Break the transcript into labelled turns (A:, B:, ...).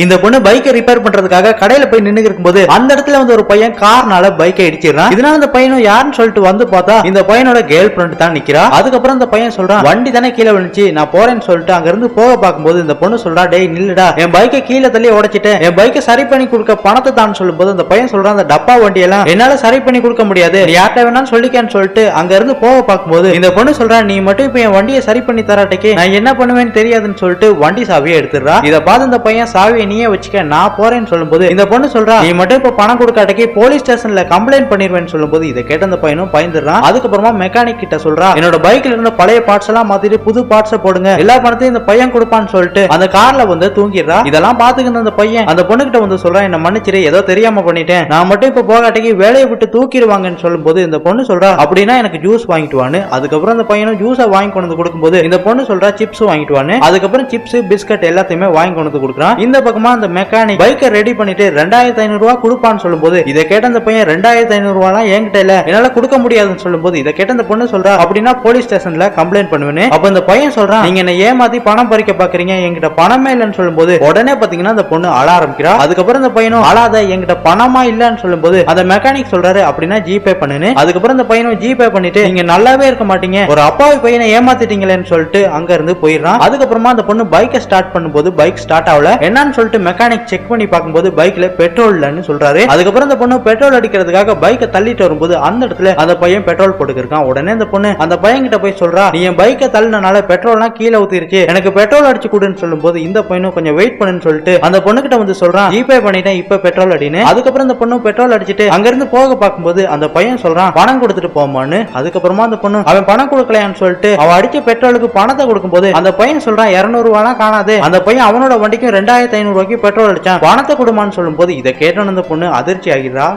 A: இந்த பொண்ணு பைக்கை ரிப்பேர் பண்றதுக்காக கடையில போய் நின்னு இருக்கும்போது அந்த இடத்துல வந்து ஒரு பையன் கார்னால பைக்கை இடிச்சிடறான். இதனால அந்த பையனும் யாருன்னு சொல்லிட்டு வந்து பார்த்தா இந்த பையனோட கேர்ள் ஃபிரெண்ட் தான் நிக்கிறா. அதுக்கப்புறம் இந்த பையன் சொல்றான், வண்டி தானே கீழே விழுந்துச்சு, நான் போறேன்னு சொல்லிட்டு அங்க இருந்து போக பார்க்கும்போது இந்த பொண்ணு சொல்றா, டேய் நில்லுடா, என் பைக்கை கீழே தள்ளி உடைச்சிட்டேன், என் பைக்கை சரி பண்ணி கொடுக்க பணத்தை தான் சொல்லும்போது அந்த பையன் சொல்றான், அந்த டப்பா வண்டியெல்லாம் என்னால சரி பண்ணி கொடுக்க முடியாது, யார்கிட்ட வேணாலும் சொல்லிக்கன்னு சொல்லிட்டு அங்க இருந்து போக பார்க்கும்போது இந்த பொண்ணு சொல்றா, நீ மட்டும் இப்ப என் வண்டியை சரி பண்ணி தராட்டைக்கு நான் என்ன பண்ணுவேன்னு தெரியாதுன்னு சொல்லிட்டு வண்டி சாவியை எடுத்துடுறா. இதை பார்த்து இந்த பையன், சாவியை நீயே வச்சுக்க, நான் போறேன்னு சொல்லும்போது இந்த பொண்ணு சொல்றா, நீ மட்டும் இப்ப பணம் கொடுக்காட்டக்கி போலீஸ் ஸ்டேஷன்ல கம்ப்ளைண்ட் பண்ணிடுவேன்னு சொல்லும்போது இதை கேட்ட அந்த பையனும் பயந்துடுறான். அதுக்கப்புறமா மெக்கானிக் கிட்ட சொல்றா, என்னோட பைக்ல இருந்த பழைய பார்ட்ஸ் எல்லாம் மாத்திட்டு புது பார்ட்ஸ் போடுங்க, எல்லா பணத்தையும் இந்த பையன் கொடுப்பான்னு சொல்லிட்டு அந்த கார்ல வந்து தூங்கிடுறா. இதெல்லாம் பாத்துக்கிட்டு அந்த பையன் அந்த பொண்ணு கிட்ட வந்து சொல்றான், என்ன மன்னிச்சிரு, ஏதோ தெரியாம பண்ணிட்டேன், நான் மட்டும் இப்ப போகாட்டக்கி வேலையை விட்டு தூக்கிடுவாங்கன்னு சொல்லும்போது இந்த பொண்ணு சொல்றா, அப்படின்னா எனக்கு ஜூஸ் வாங்கிட்டு வான்னு. அதுக்கப்புறம் அந்த பையனும் ஜூஸை வாங்கி கொண்டு கொடுக்கும்போது இந்த பொண்ணு சொல்றா, சிப்ஸ் வாங்கிட்டு வான்னு. அதுக்கப்புறம் சிப்ஸ் பிஸ்கட் எல்லாத்தையுமே வாங்கி கொண்டு கொடுக்குறான். இந்த பக்கமா அந்த மெக்கானிக் பைக்கை ரெடி பண்ணிட்டு 2500 ரூபாய் கொடுப்பான்னு சொல்லும்போது இதை கேட்ட அந்த பையன், 2500 ரூபாய் என்கிட்ட இல்ல, என்னால கொடுக்க முடியாதுன்னு சொல்லும்போது இதை கேட்ட அந்த பொண்ணு சொல்றா, அப்படின்னா போலீஸ் ஸ்டேஷன்ல கம்ப்ளைண்ட் பண்ணுவேன்னு. அப்ப இந்த பையன் சொல்றான், நீங்க என்ன ஏமாத்தி பணம் பறிக்க பாக்குறீங்க, என்கிட்ட பணமே இல்லன்னு சொல்லும்போது உடனே பாத்தீங்கன்னா அந்த பொண்ணு அழ ஆரம்பிக்கிறா. அதுக்கப்புறம் இந்த பையனும், அழாத, என்கிட்ட பணமா இல்லன்னு சொல்லும்போது அந்த மெக்கானிக் சொல்றாரு, அப்படின்னா ஜிபே பண்ணுன்னு. அதுக்கப்புறம் இந்த பையனும் ஜிபே பண்ணிட்டு, நீங்க நல்லாவே இருக்க மாட்டீங்க, ஒரு அப்பாவி பையனை ஏமாத்திட்டீங்களேன்னு சொல்லிட்டு அங்க இருந்து போயிடுறான். அதுக்கப்புறமா அந்த பொண்ணு பைக்கை ஸ்டார்ட் பண்ணும்போது பைக் ஸ்டார்ட் ஆகல. என்னன்னு சொல்லிட்டு மெக்கானிக் செக் பண்ணி பார்க்கும்போது பைக்ல பெட்ரோல் இல்லன்னு சொல்றாரு. அதுக்கப்புறம் அந்த பொண்ணு பெட்ரோல் அடிக்கிறதுக்காக பைக்கை தள்ளிட்டு வரும்போது அந்த இடத்துல அந்த பையன் பெட்ரோல் போட்டுக்கிருக்கான். உடனே அந்த பொண்ணு அந்த பையன் கிட்ட போய் சொல்றா, நீ என் பைக்கை தள்ளினால பெட்ரோல்லாம் கீழே ஊத்திருச்சு, எனக்கு பெட்ரோல் அடிச்சு கொடுன்னு சொல்லும்போது இந்த பையனும் கொஞ்சம் வெயிட் பண்ணுன்னு சொல்லிட்டு அந்த பொண்ணு கிட்ட வந்து சொல்றான், ஜிபே பண்ணிட்டேன், இப்ப பெட்ரோல் அடின்னு. அதுக்கப்புறம் அந்த பொண்ணு பெட்ரோல் அடிச்சுட்டு அங்க இருந்து போக பார்க்கும்போது அந்த பையன் சொல்றான், பணம் கொடுத்துட்டு போமான்னு. அதுக்கப்புறமா அந்த பொண்ணு, அவன் பணம் கொடுக்கலையான்னு சொல்லிட்டு அவ அடிச்ச பெட்ரோலுக்கு பணத்தை கொடுக்கும்போது அந்த பையன் சொல்றான், 200 ரூபாய் காணாது, அந்த பையன் அவனோட வண்டிக்கும் 2500 ரூபாய்க்கு பெட்ரோல் அடிச்சான், பணத்தை கொடுமான்னு சொல்லும்போது இதை கேட்டோன்னு அந்த பொண்ணு அதிர்ச்சி ஆகிறா.